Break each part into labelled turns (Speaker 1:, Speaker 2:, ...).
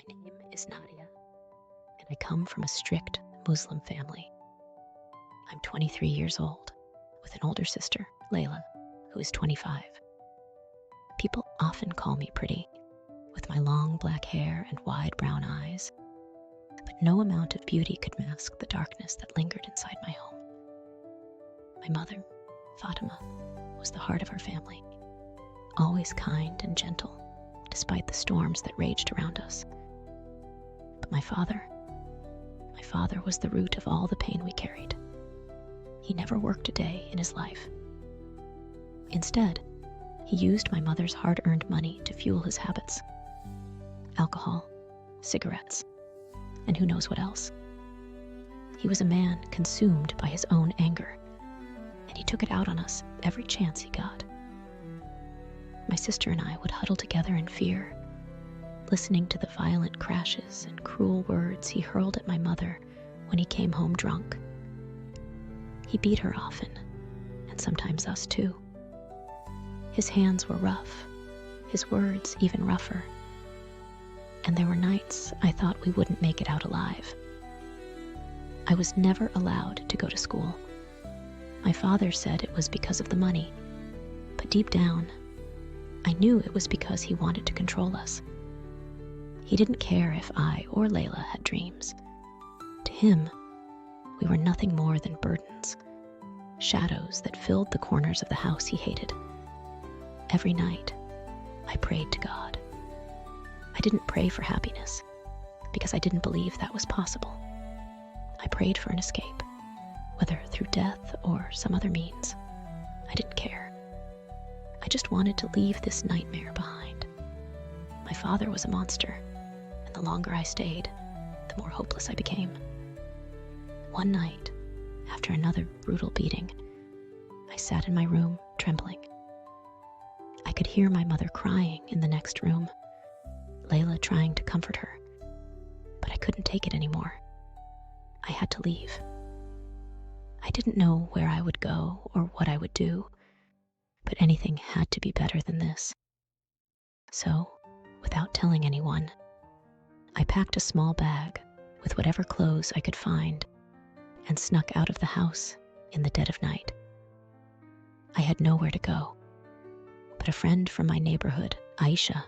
Speaker 1: name is Nadia, and I come from a strict Muslim family. I'm 23 years old, with an older sister, Layla, who is 25. People often call me pretty, with my long black hair and wide brown eyes, but no amount of beauty could mask the darkness that lingered inside my home. My mother, Fatima, was the heart of our family, always kind and gentle, despite the storms that raged around us. But my father was the root of all the pain we carried. He never worked a day in his life. Instead, he used my mother's hard-earned money to fuel his habits: alcohol, cigarettes, and who knows what else. He was a man consumed by his own anger, and he took it out on us every chance he got. My sister and I would huddle together in fear, listening to the violent crashes and cruel words he hurled at my mother when he came home drunk. He beat her often, and sometimes us too. His hands were rough, his words even rougher, and there were nights I thought we wouldn't make it out alive. I was never allowed to go to school. My father said it was because of the money, but deep down, I knew it was because he wanted to control us. He didn't care if I or Layla had dreams. To him, we were nothing more than burdens, shadows that filled the corners of the house he hated. Every night, I prayed to God. I didn't pray for happiness, because I didn't believe that was possible. I prayed for an escape, whether through death or some other means. I didn't care. I just wanted to leave this nightmare behind. My father was a monster, and the longer I stayed, the more hopeless I became. One night, after another brutal beating, I sat in my room, trembling. I could hear my mother crying in the next room, Layla trying to comfort her, but I couldn't take it anymore. I had to leave. I didn't know where I would go or what I would do, but anything had to be better than this. So, without telling anyone, I packed a small bag with whatever clothes I could find and snuck out of the house in the dead of night. I had nowhere to go, but a friend from my neighborhood, Aisha,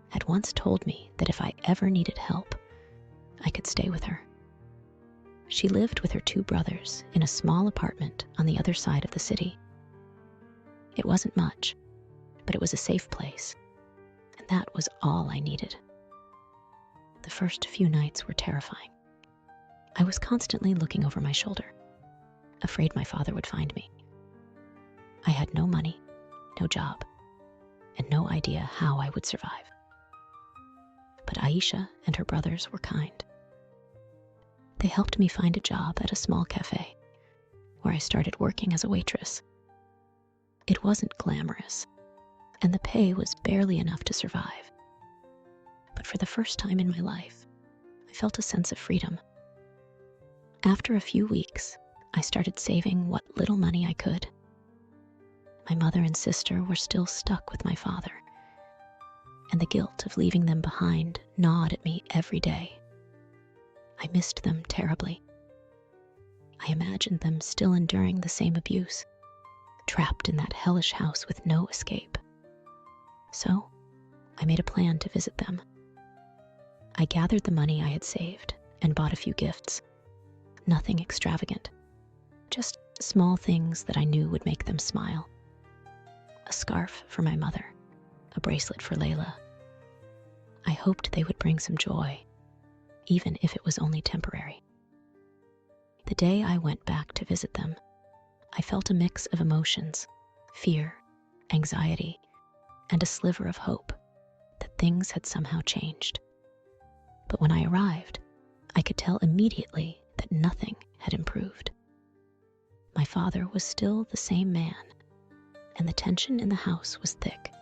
Speaker 1: had once told me that if I ever needed help, I could stay with her. She lived with her two brothers in a small apartment on the other side of the city. It wasn't much, but it was a safe place, and that was all I needed. The first few nights were terrifying. I was constantly looking over my shoulder, afraid my father would find me. I had no money, no job, and no idea how I would survive. But Aisha and her brothers were kind. They helped me find a job at a small cafe, where I started working as a waitress. It wasn't glamorous, and the pay was barely enough to survive. But for the first time in my life, I felt a sense of freedom. After a few weeks, I started saving what little money I could. My mother and sister were still stuck with my father, and the guilt of leaving them behind gnawed at me every day. I missed them terribly. I imagined them still enduring the same abuse, trapped in that hellish house with no escape. So, I made a plan to visit them. I gathered the money I had saved and bought a few gifts. Nothing extravagant, just small things that I knew would make them smile. A scarf for my mother, a bracelet for Layla. I hoped they would bring some joy, even if it was only temporary. The day I went back to visit them, I felt a mix of emotions: fear, anxiety, and a sliver of hope that things had somehow changed. But when I arrived, I could tell immediately that nothing had improved. My father was still the same man, and the tension in the house was thick.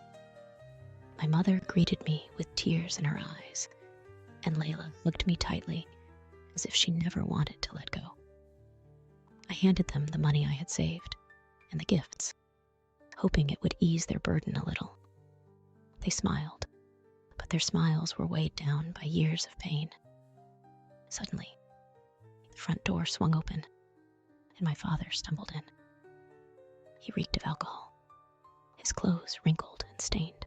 Speaker 1: My mother greeted me with tears in her eyes, and Layla looked me tightly, as if she never wanted to let go. I handed them the money I had saved and the gifts, hoping it would ease their burden a little. They smiled, but but their smiles were weighed down by years of pain. Suddenly, the front door swung open, and my father stumbled in. He reeked of alcohol, his clothes wrinkled and stained.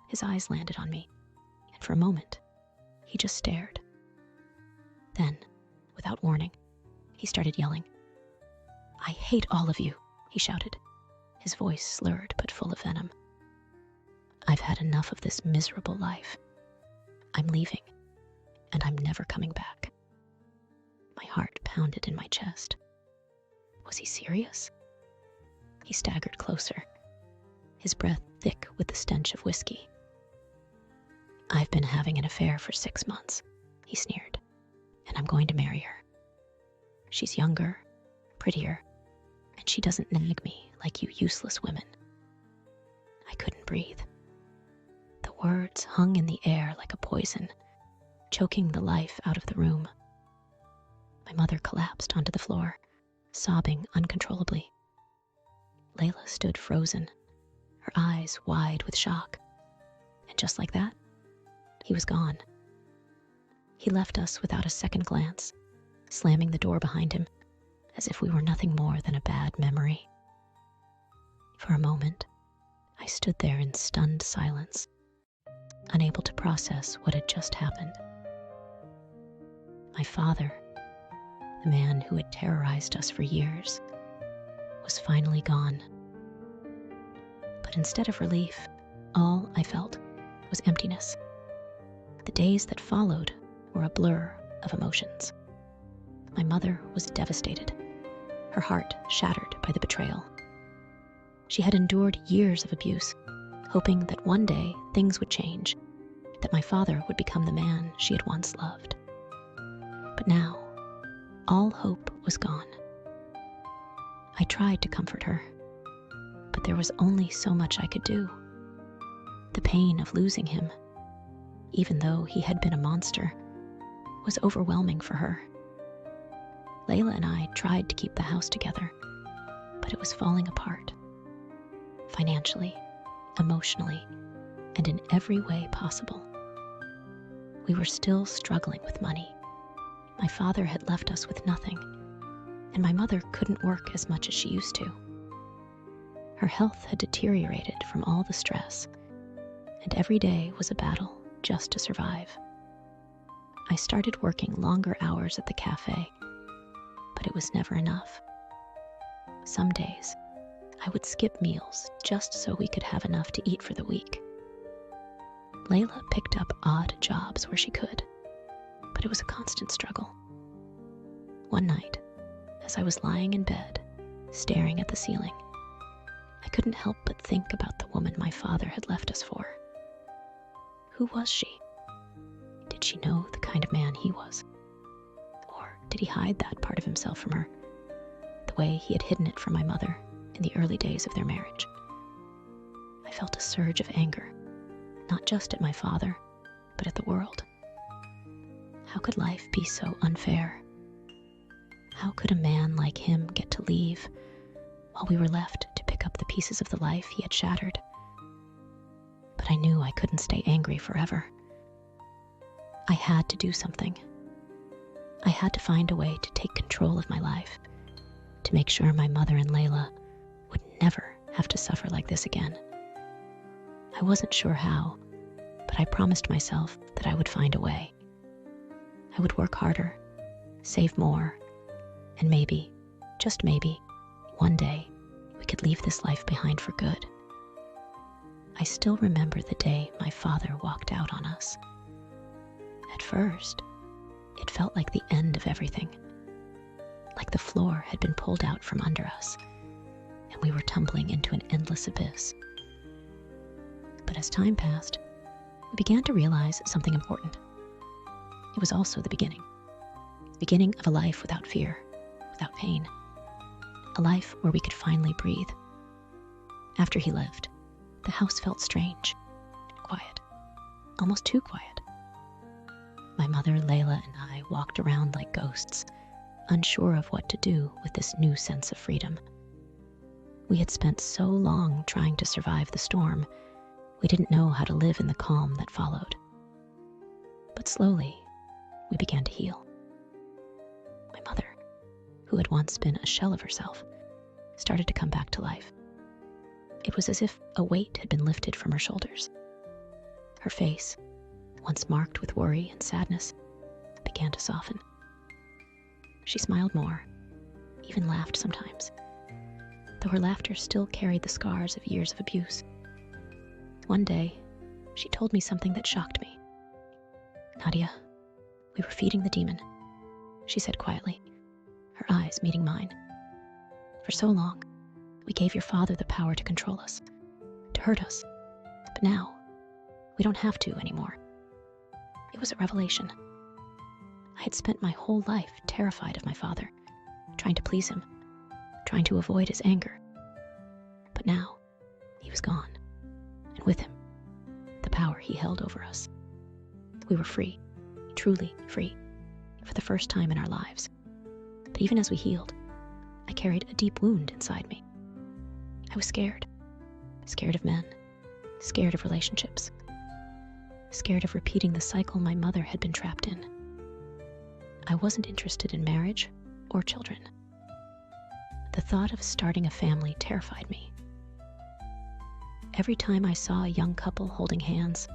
Speaker 1: His eyes landed on me, and for a moment, he just stared. Then, without warning, he started yelling. "I hate all of you," he shouted, his voice slurred but full of venom. "I've had enough of this miserable life. I'm leaving, and I'm never coming back." My heart pounded in my chest. Was he serious? He staggered closer, his breath thick with the stench of whiskey. "I've been having an affair for 6 months," he sneered, "and I'm going to marry her. She's younger, prettier, and she doesn't nag me like you useless women." I couldn't breathe. The words hung in the air like a poison, choking the life out of the room. My mother collapsed onto the floor, sobbing uncontrollably. Layla stood frozen, her eyes wide with shock. And just like that, he was gone. He left us without a second glance, slamming the door behind him, as if we were nothing more than a bad memory. For a moment, I stood there in stunned silence, unable to process what had just happened. My father, the man who had terrorized us for years, was finally gone. But instead of relief, all I felt was emptiness. The days that followed were a blur of emotions. My mother was devastated, her heart shattered by the betrayal. She had endured years of abuse, hoping that one day things would change, that my father would become the man she had once loved. But now, all hope was gone. I tried to comfort her, but there was only so much I could do. The pain of losing him, even though he had been a monster, was overwhelming for her. Layla and I tried to keep the house together, but it was falling apart. Financially, emotionally, and in every way possible. We were still struggling with money. My father had left us with nothing, and my mother couldn't work as much as she used to. Her health had deteriorated from all the stress, and every day was a battle just to survive. I started working longer hours at the cafe, but it was never enough. Some days, I would skip meals just so we could have enough to eat for the week. Layla picked up odd jobs where she could, but it was a constant struggle. One night, as I was lying in bed, staring at the ceiling, I couldn't help but think about the woman my father had left us for. Who was she? Did she know the kind of man he was? Or did he hide that part of himself from her, the way he had hidden it from my mother in the early days of their marriage? I felt a surge of anger, not just at my father, but at the world. How could life be so unfair? How could a man like him get to leave while we were left to pick up the pieces of the life he had shattered? But I knew I couldn't stay angry forever. I had to do something. I had to find a way to take control of my life, to make sure my mother and Layla would never have to suffer like this again. I wasn't sure how, but I promised myself that I would find a way. I would work harder, save more, and maybe, just maybe, one day we could leave this life behind for good. I still remember the day my father walked out on us. At first, it felt like the end of everything, like the floor had been pulled out from under us, and we were tumbling into an endless abyss. But as time passed, we began to realize something important. It was also the beginning of a life without fear, without pain, a life where we could finally breathe. After he left, the house felt strange and quiet, almost too quiet. My mother, Layla, and I walked around like ghosts, unsure of what to do with this new sense of freedom. We had spent so long trying to survive the storm, We didn't know how to live in the calm that followed. But slowly, we began to heal. My mother, who had once been a shell of herself, started to come back to life. It was as if a weight had been lifted from her shoulders. Her face, once marked with worry and sadness, began to soften. She smiled more, even laughed sometimes, though her laughter still carried the scars of years of abuse. One day, she told me something that shocked me. "Nadia, we were feeding the demon," she said quietly, her eyes meeting mine. "For so long, we gave your father the power to control us, to hurt us. But now, we don't have to anymore." It was a revelation. I had spent my whole life terrified of my father, trying to please him, trying to avoid his anger. But now, he was gone, and with him, the power he held over us. We were free, truly free, for the first time in our lives. But even as we healed, I carried a deep wound inside me. I was scared. Scared of men, scared of relationships, scared of repeating the cycle my mother had been trapped in. I wasn't interested in marriage or children. The thought of starting a family terrified me. Every time I saw a young couple holding hands,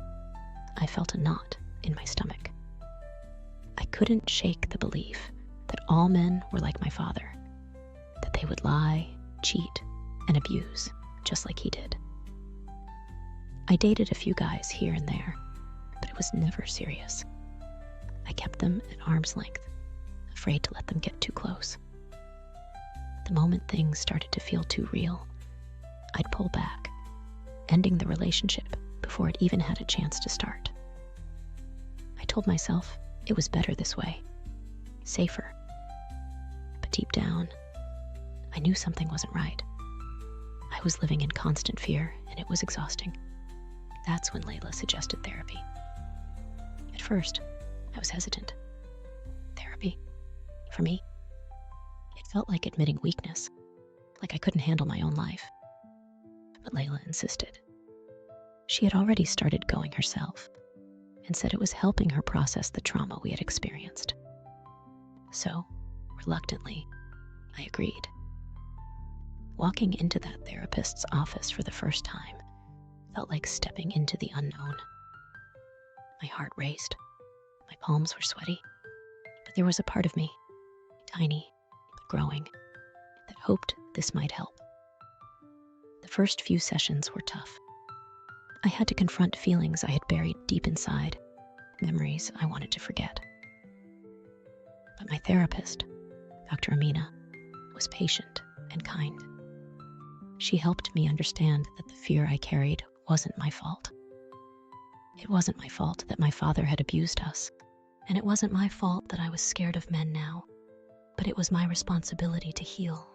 Speaker 1: I felt a knot in my stomach. I couldn't shake the belief that all men were like my father, that they would lie, cheat, and abuse just like he did. I dated a few guys here and there, but it was never serious. I kept them at arm's length, afraid to let them get too close. The moment things started to feel too real, I'd pull back, ending the relationship before it even had a chance to start. I told myself it was better this way, safer. But deep down, I knew something wasn't right. I was living in constant fear, and it was exhausting. That's when Layla suggested therapy. At first, I was hesitant. Therapy? For me? It felt like admitting weakness, like I couldn't handle my own life. But Layla insisted. She had already started going herself, and said it was helping her process the trauma we had experienced. So, reluctantly, I agreed. Walking into that therapist's office for the first time felt like stepping into the unknown. My heart raced, my palms were sweaty, but there was a part of me, tiny but growing, that hoped this might help. The first few sessions were tough. I had to confront feelings I had buried deep inside, memories I wanted to forget. But my therapist, Dr. Amina, was patient and kind. She helped me understand that the fear I carried wasn't my fault. It wasn't my fault that my father had abused us, and it wasn't my fault that I was scared of men now, but it was my responsibility to heal.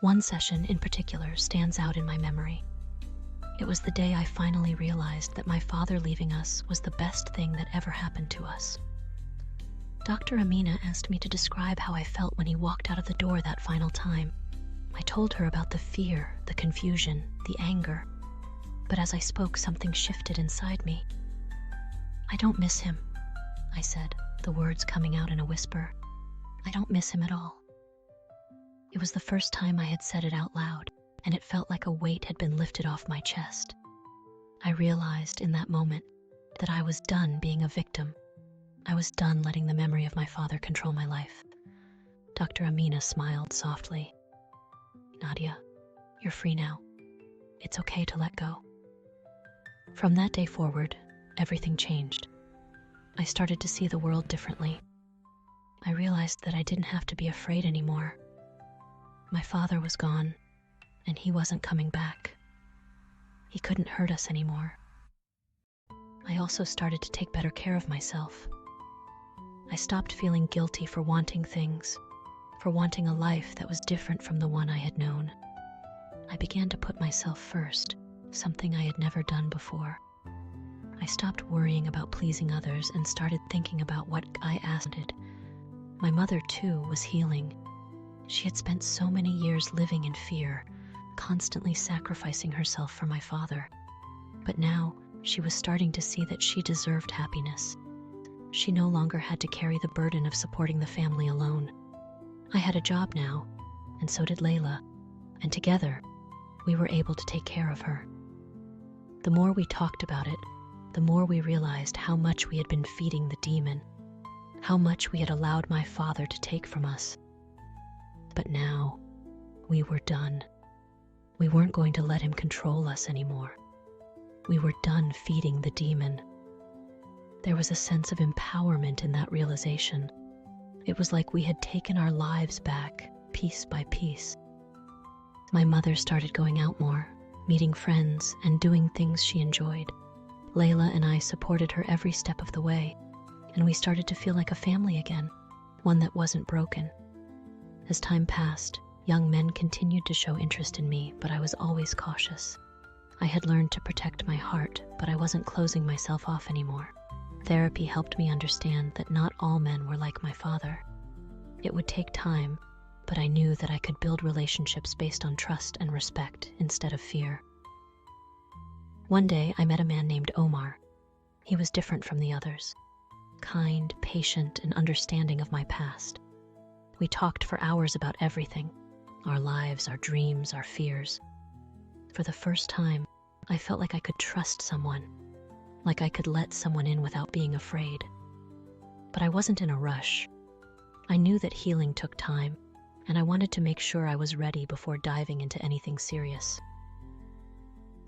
Speaker 1: One session in particular stands out in my memory. It was the day I finally realized that my father leaving us was the best thing that ever happened to us. Dr. Amina asked me to describe how I felt when he walked out of the door that final time. I told her about the fear, the confusion, the anger. But as I spoke, something shifted inside me. "I don't miss him," I said, the words coming out in a whisper. "I don't miss him at all." It was the first time I had said it out loud, and it felt like a weight had been lifted off my chest. I realized in that moment that I was done being a victim. I was done letting the memory of my father control my life. Dr. Amina smiled softly. "Nadia, you're free now. It's okay to let go." From that day forward, everything changed. I started to see the world differently. I realized that I didn't have to be afraid anymore. My father was gone, and he wasn't coming back. He couldn't hurt us anymore. I also started to take better care of myself. I stopped feeling guilty for wanting things, for wanting a life that was different from the one I had known. I began to put myself first, something I had never done before. I stopped worrying about pleasing others and started thinking about what I asked. My mother, too, was healing. She had spent so many years living in fear, constantly sacrificing herself for my father. But now she was starting to see that she deserved happiness. She no longer had to carry the burden of supporting the family alone. I had a job now, and so did Layla, and together we were able to take care of her. The more we talked about it, the more we realized how much we had been feeding the demon, how much we had allowed my father to take from us. But now, we were done. We weren't going to let him control us anymore. We were done feeding the demon. There was a sense of empowerment in that realization. It was like we had taken our lives back, piece by piece. My mother started going out more, meeting friends, and doing things she enjoyed. Layla and I supported her every step of the way, and we started to feel like a family again, one that wasn't broken. As time passed, young men continued to show interest in me, but I was always cautious. I had learned to protect my heart, but I wasn't closing myself off anymore. Therapy helped me understand that not all men were like my father. It would take time, but I knew that I could build relationships based on trust and respect instead of fear. One day, I met a man named Omar. He was different from the others. Kind, patient, and understanding of my past. We talked for hours about everything, our lives, our dreams, our fears. For the first time, I felt like I could trust someone, like I could let someone in without being afraid. But I wasn't in a rush. I knew that healing took time, and I wanted to make sure I was ready before diving into anything serious.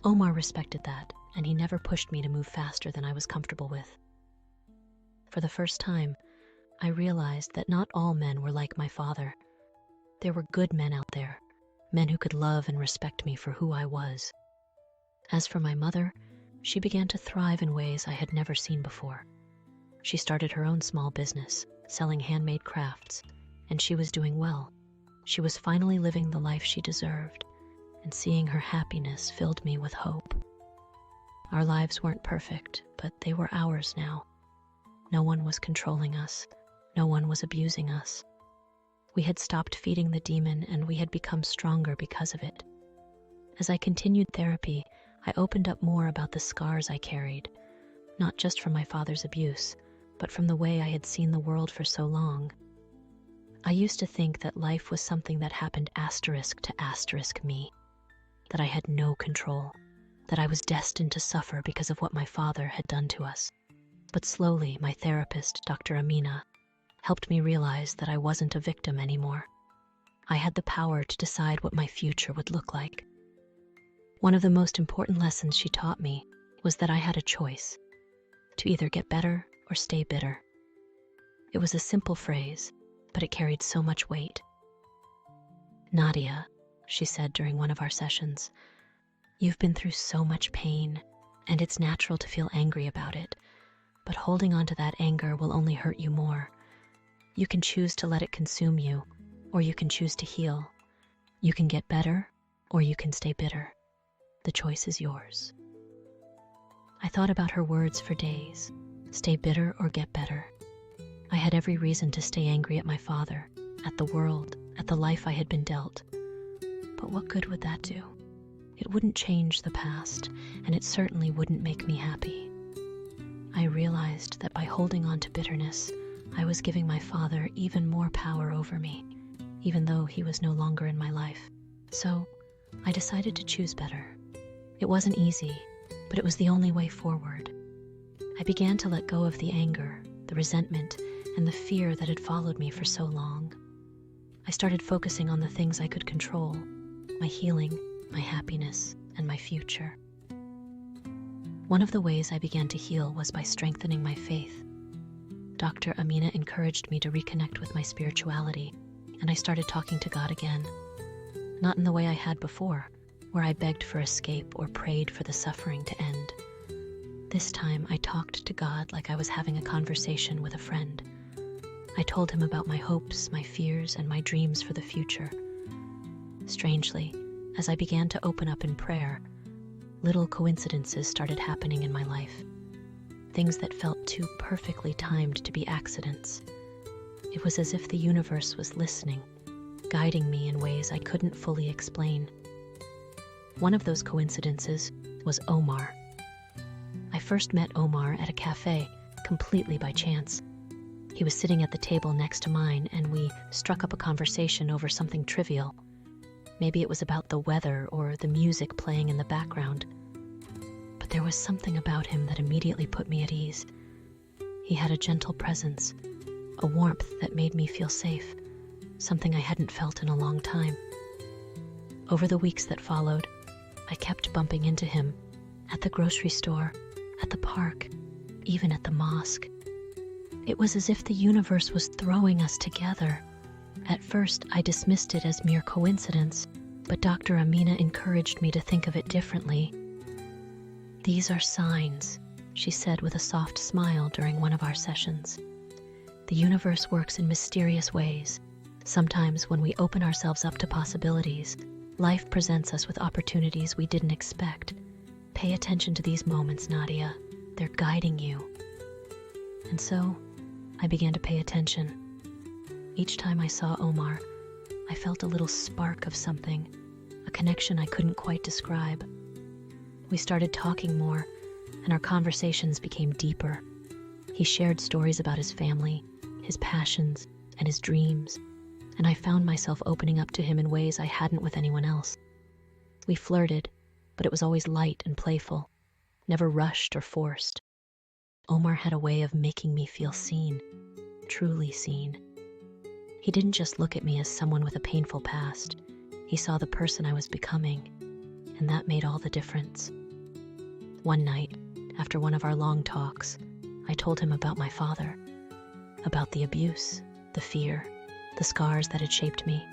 Speaker 1: Omar respected that, and he never pushed me to move faster than I was comfortable with. For the first time, I realized that not all men were like my father. There were good men out there, men who could love and respect me for who I was. As for my mother, she began to thrive in ways I had never seen before. She started her own small business, selling handmade crafts, and she was doing well. She was finally living the life she deserved, and seeing her happiness filled me with hope. Our lives weren't perfect, but they were ours now. No one was controlling us. No one was abusing us. We had stopped feeding the demon, and we had become stronger because of it. As I continued therapy, I opened up more about the scars I carried, not just from my father's abuse, but from the way I had seen the world for so long. I used to think that life was something that happened asterisk to asterisk me, that I had no control, that I was destined to suffer because of what my father had done to us. But slowly, my therapist, Dr. Amina, helped me realize that I wasn't a victim anymore. I had the power to decide what my future would look like. One of the most important lessons she taught me was that I had a choice, to either get better or stay bitter. It was a simple phrase, but it carried so much weight. "Nadia," she said during one of our sessions, "you've been through so much pain, and it's natural to feel angry about it, but holding on to that anger will only hurt you more. You can choose to let it consume you, or you can choose to heal. You can get better, or you can stay bitter. The choice is yours." I thought about her words for days. Stay bitter or get better. I had every reason to stay angry at my father, at the world, at the life I had been dealt. But what good would that do? It wouldn't change the past, and it certainly wouldn't make me happy. I realized that by holding on to bitterness, I was giving my father even more power over me, even though he was no longer in my life. So, I decided to choose better. It wasn't easy, but it was the only way forward. I began to let go of the anger, the resentment, and the fear that had followed me for so long. I started focusing on the things I could control: my healing, my happiness, and my future. One of the ways I began to heal was by strengthening my faith. Dr. Amina encouraged me to reconnect with my spirituality, and I started talking to God again. Not in the way I had before, where I begged for escape or prayed for the suffering to end. This time, I talked to God like I was having a conversation with a friend. I told him about my hopes, my fears, and my dreams for the future. Strangely, as I began to open up in prayer, little coincidences started happening in my life. Things that felt too perfectly timed to be accidents. It was as if the universe was listening, guiding me in ways I couldn't fully explain. One of those coincidences was Omar. first met Omar at a cafe, completely by chance. He was sitting at the table next to mine, and we struck up a conversation over something trivial. Maybe it was about the weather or the music playing in the background. But there was something about him that immediately put me at ease. He had a gentle presence, a warmth that made me feel safe, something I hadn't felt in a long time. Over the weeks that followed, I kept bumping into him at the grocery store, at the park, even at the mosque. It was as if the universe was throwing us together. At first, I dismissed it as mere coincidence, but Dr. Amina encouraged me to think of it differently. "These are signs," she said with a soft smile during one of our sessions. "The universe works in mysterious ways. Sometimes when we open ourselves up to possibilities, life presents us with opportunities we didn't expect. Pay attention to these moments, Nadia. They're guiding you." And so, I began to pay attention. Each time I saw Omar, I felt a little spark of something, a connection I couldn't quite describe. We started talking more, and our conversations became deeper. He shared stories about his family, his passions, and his dreams, and I found myself opening up to him in ways I hadn't with anyone else. We flirted, but it was always light and playful, never rushed or forced. Omar had a way of making me feel seen, truly seen. He didn't just look at me as someone with a painful past. He saw the person I was becoming, and that made all the difference. One night, after one of our long talks, I told him about my father, about the abuse, the fear, the scars that had shaped me.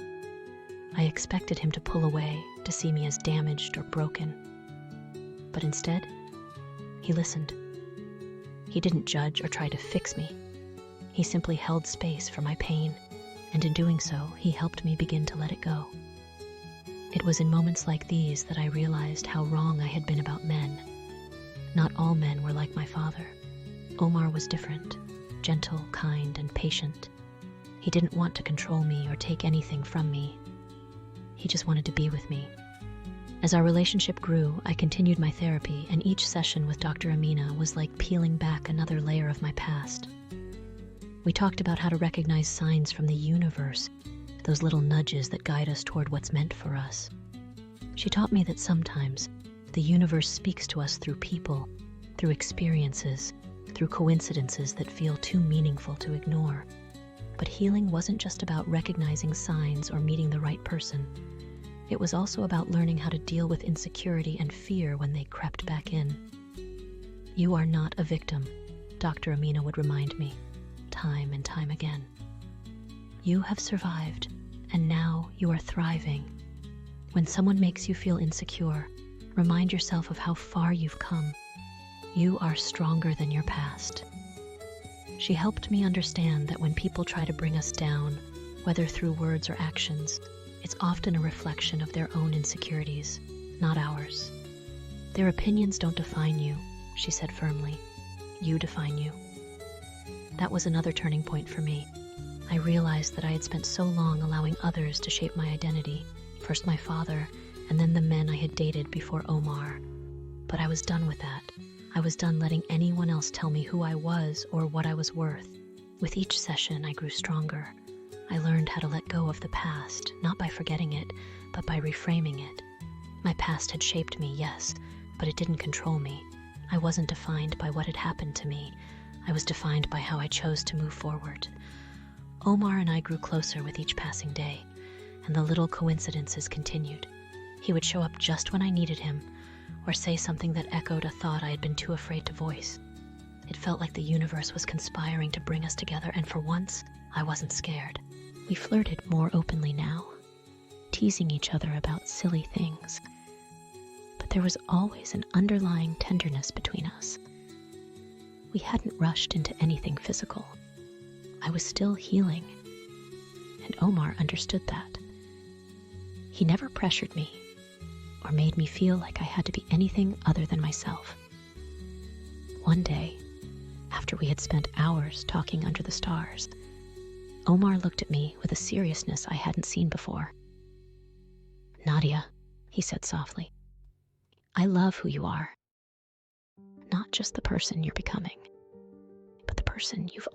Speaker 1: I expected him to pull away, to see me as damaged or broken. But instead, he listened. He didn't judge or try to fix me. He simply held space for my pain, and in doing so, he helped me begin to let it go. It was in moments like these that I realized how wrong I had been about men. Not all men were like my father. Omar was different, gentle, kind, and patient. He didn't want to control me or take anything from me. He just wanted to be with me. As our relationship grew, I continued my therapy, and each session with Dr. Amina was like peeling back another layer of my past. We talked about how to recognize signs from the universe, those little nudges that guide us toward what's meant for us. She taught me that sometimes the universe speaks to us through people, through experiences, through coincidences that feel too meaningful to ignore. But healing wasn't just about recognizing signs or meeting the right person. It was also about learning how to deal with insecurity and fear when they crept back in. "You are not a victim," Dr. Amina would remind me, time and time again. "You have survived, and now you are thriving." When someone makes you feel insecure, remind yourself of how far you've come. You are stronger than your past. She helped me understand that when people try to bring us down, whether through words or actions, it's often a reflection of their own insecurities, not ours. "Their opinions don't define you," she said firmly. "You define you." That was another turning point for me. I realized that I had spent so long allowing others to shape my identity, first my father, and then the men I had dated before Omar. But I was done with that. I was done letting anyone else tell me who I was or what I was worth. With each session, I grew stronger. I learned how to let go of the past, not by forgetting it, but by reframing it. My past had shaped me, yes, but it didn't control me. I wasn't defined by what had happened to me. I was defined by how I chose to move forward. Omar and I grew closer with each passing day, and the little coincidences continued. He would show up just when I needed him, or say something that echoed a thought I had been too afraid to voice. It felt like the universe was conspiring to bring us together, and for once, I wasn't scared. We flirted more openly now, teasing each other about silly things. But there was always an underlying tenderness between us. We hadn't rushed into anything physical. I was still healing, and Omar understood that. He never pressured me or made me feel like I had to be anything other than myself. One day, after we had spent hours talking under the stars, Omar looked at me with a seriousness I hadn't seen before. "Nadia," he said softly, "I love who you are. Not not just the person you're becoming, but the person you've